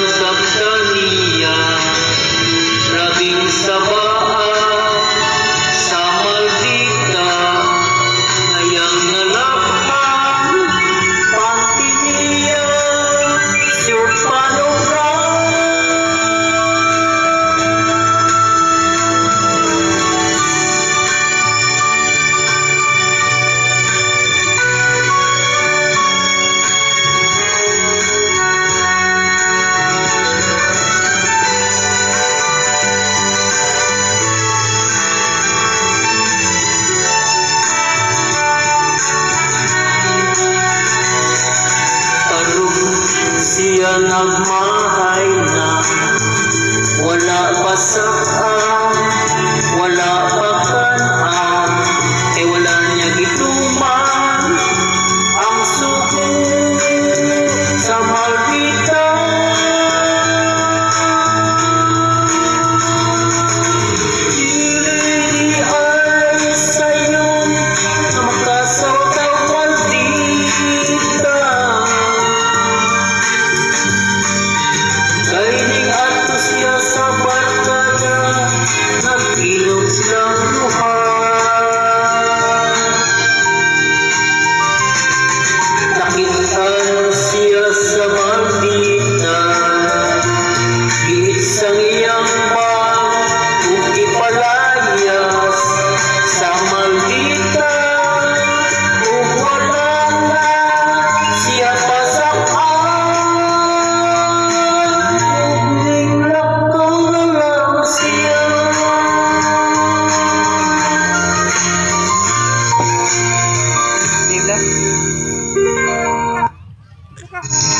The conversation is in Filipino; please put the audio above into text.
nasaktan niya, rabing sabaa sa maldita, ngayang nalakhan, panty niya, siyang panobra. Siya nagmahay na wala pa saan, wala pa kanan, wala niya gituman ang suko sa maldita. Dili ay sa'yo na makasaw ng maldita. Kaining ato siya sa barkada, nag-ilog silang luhan. Nakitaan siya sa maldita, giisang iyang pang ukipalayas sa maldita. Wala na siya pasakal. Suka.